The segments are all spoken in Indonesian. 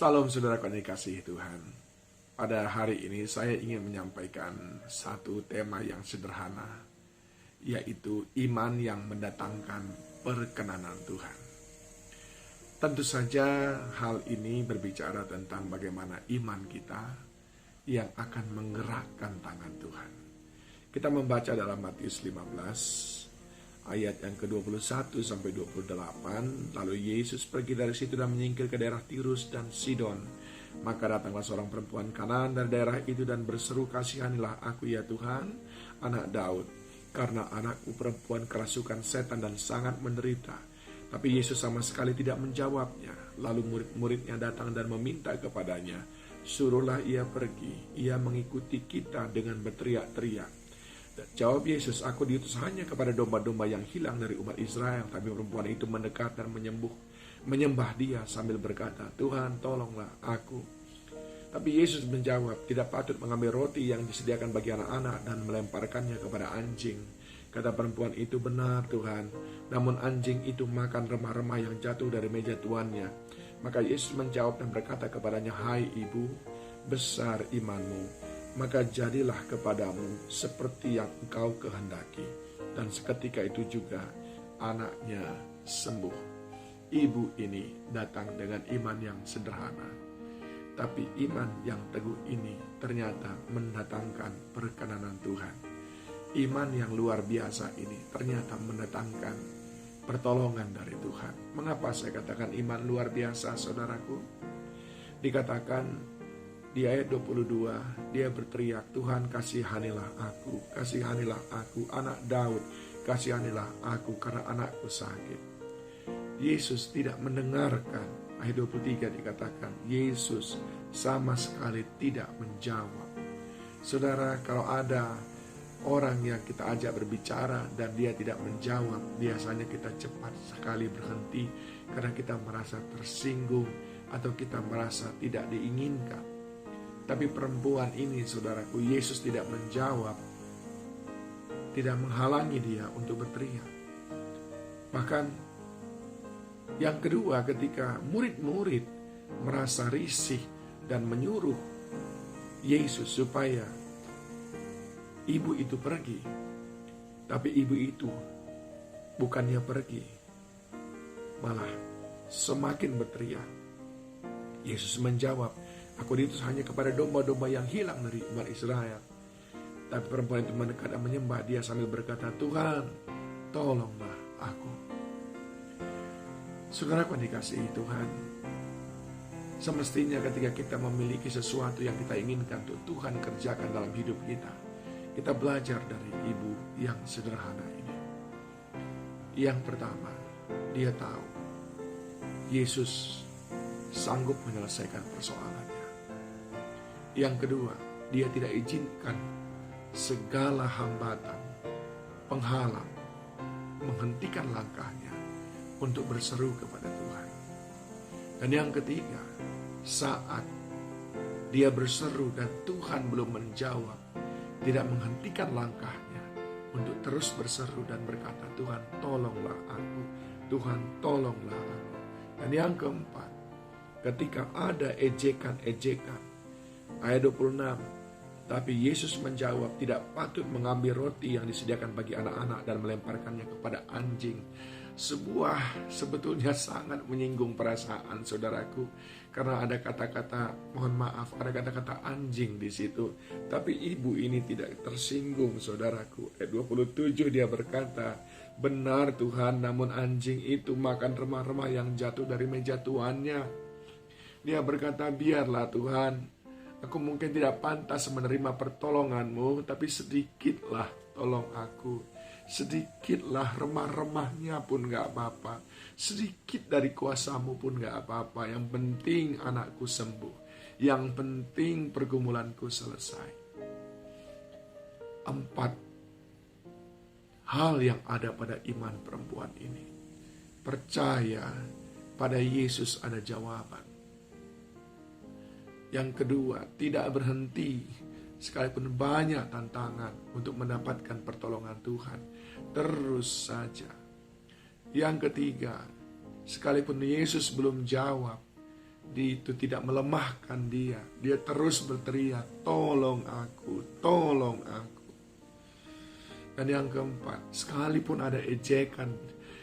Salam saudara yang dikasihi Tuhan. Pada hari ini saya ingin menyampaikan satu tema yang sederhana, yaitu iman yang mendatangkan perkenanan Tuhan. Tentu saja hal ini berbicara tentang bagaimana iman kita yang akan menggerakkan tangan Tuhan. Kita membaca dalam Matius 15 ayat yang ke-21 sampai 28. Lalu Yesus pergi dari situ dan menyingkir ke daerah Tirus dan Sidon. Maka datanglah seorang perempuan Kanaan dari daerah itu dan berseru, "Kasihanilah aku ya Tuhan, anak Daud, karena anakku perempuan kerasukan setan dan sangat menderita." Tapi Yesus sama sekali tidak menjawabnya. Lalu murid-muridnya datang dan meminta kepadanya, "Suruhlah ia pergi, ia mengikuti kita," dengan berteriak-teriak. Dan jawab Yesus, "Aku diutus hanya kepada domba-domba yang hilang dari umat Israel." Tapi perempuan itu mendekat dan menyembah dia sambil berkata, "Tuhan, tolonglah aku." Tapi Yesus menjawab, "Tidak patut mengambil roti yang disediakan bagi anak-anak dan melemparkannya kepada anjing." Kata perempuan itu, "Benar Tuhan, namun anjing itu makan remah-remah yang jatuh dari meja tuannya." Maka Yesus menjawab dan berkata kepadanya, "Hai ibu, besar imanmu, maka jadilah kepadamu seperti yang engkau kehendaki." Dan seketika itu juga anaknya sembuh. Ibu ini datang dengan iman yang sederhana, tapi iman yang teguh ini ternyata mendatangkan perkenanan Tuhan. Iman yang luar biasa ini ternyata mendatangkan pertolongan dari Tuhan. Mengapa saya katakan iman luar biasa, saudaraku? Dikatakan di ayat 22, dia berteriak, "Tuhan, kasihanilah aku, anak Daud, kasihanilah aku karena anakku sakit." Yesus tidak mendengarkan. Ayat 23 dikatakan, Yesus sama sekali tidak menjawab. Saudara, kalau ada orang yang kita ajak berbicara dan dia tidak menjawab, biasanya kita cepat sekali berhenti karena kita merasa tersinggung atau kita merasa tidak diinginkan. Tapi perempuan ini, saudaraku, Yesus tidak menjawab, tidak menghalangi dia untuk berteriak. Bahkan yang kedua, ketika murid-murid merasa risih dan menyuruh Yesus supaya ibu itu pergi, tapi ibu itu bukannya pergi, malah semakin berteriak. Yesus menjawab, "Aku diutus hanya kepada domba-domba yang hilang dari umat Israel." Tapi perempuan itu mendekat dan menyembah dia sambil berkata, "Tuhan, tolonglah aku." Saudaraku yang dikasihi Tuhan, semestinya ketika kita memiliki sesuatu yang kita inginkan untuk Tuhan kerjakan dalam hidup kita, kita belajar dari ibu yang sederhana ini. Yang pertama, dia tahu Yesus sanggup menyelesaikan persoalannya. Yang kedua, dia tidak izinkan segala hambatan, penghalang, menghentikan langkahnya untuk berseru kepada Tuhan. Dan yang ketiga, saat dia berseru dan Tuhan belum menjawab, tidak menghentikan langkahnya untuk terus berseru dan berkata, "Tuhan, tolonglah aku, Tuhan, tolonglah aku." Dan yang keempat, ketika ada ejekan-ejekan, ayat 26, tapi Yesus menjawab, "Tidak patut mengambil roti yang disediakan bagi anak-anak dan melemparkannya kepada anjing." Sebuah sebetulnya sangat menyinggung perasaan saudaraku, karena ada kata-kata, mohon maaf, ada kata-kata anjing di situ. Tapi ibu ini tidak tersinggung, saudaraku. Ayat 27 dia berkata, "Benar Tuhan, namun anjing itu makan remah-remah yang jatuh dari meja tuannya." Dia berkata, "Biarlah Tuhan, aku mungkin tidak pantas menerima pertolonganmu, tapi sedikitlah tolong aku. Sedikitlah remah-remahnya pun gak apa-apa. Sedikit dari kuasamu pun gak apa-apa. Yang penting anakku sembuh. Yang penting pergumulanku selesai." 4 hal yang ada pada iman perempuan ini. Percaya pada Yesus ada jawaban. Yang kedua, tidak berhenti sekalipun banyak tantangan untuk mendapatkan pertolongan Tuhan. Terus saja. Yang ketiga, sekalipun Yesus belum jawab, itu tidak melemahkan dia. Dia terus berteriak, tolong aku, tolong aku. Dan yang keempat, sekalipun ada ejekan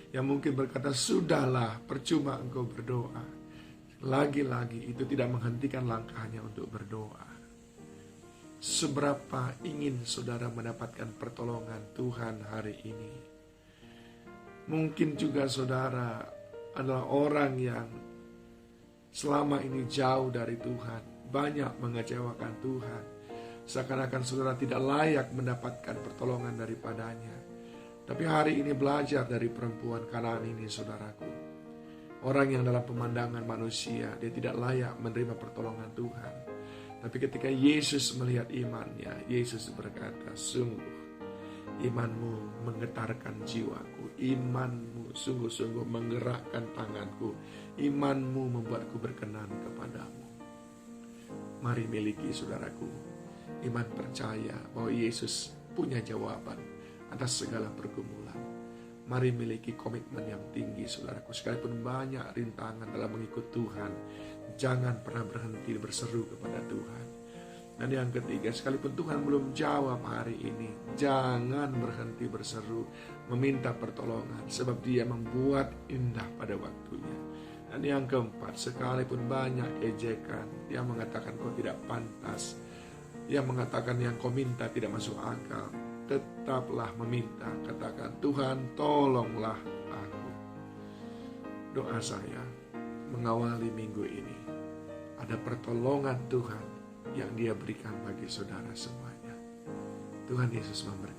yang mungkin berkata, sudahlah, percuma engkau berdoa. Lagi-lagi itu tidak menghentikan langkahnya untuk berdoa. Seberapa ingin saudara mendapatkan pertolongan Tuhan hari ini. Mungkin juga saudara adalah orang yang selama ini jauh dari Tuhan, banyak mengecewakan Tuhan. Seakan-akan saudara tidak layak mendapatkan pertolongan daripadanya. Tapi hari ini belajar dari perempuan Kanaan ini, saudaraku. Orang yang dalam pemandangan manusia, dia tidak layak menerima pertolongan Tuhan. Tapi ketika Yesus melihat imannya, Yesus berkata, sungguh imanmu menggetarkan jiwaku, imanmu sungguh-sungguh menggerakkan tanganku, imanmu membuatku berkenan kepadamu. Mari miliki, saudaraku, iman percaya bahwa Yesus punya jawaban atas segala pergumulan. Mari miliki komitmen yang tinggi, saudaraku. Sekalipun banyak rintangan dalam mengikut Tuhan, jangan pernah berhenti berseru kepada Tuhan. Dan yang ketiga, sekalipun Tuhan belum jawab hari ini, jangan berhenti berseru, meminta pertolongan, sebab Dia membuat indah pada waktunya. Dan yang keempat, sekalipun banyak ejekan, Dia mengatakan kau tidak pantas, Dia mengatakan yang kau minta tidak masuk akal, tetaplah meminta, katakan, Tuhan tolonglah aku. Doa saya mengawali minggu ini, ada pertolongan Tuhan yang Dia berikan bagi saudara semuanya. Tuhan Yesus memberkati.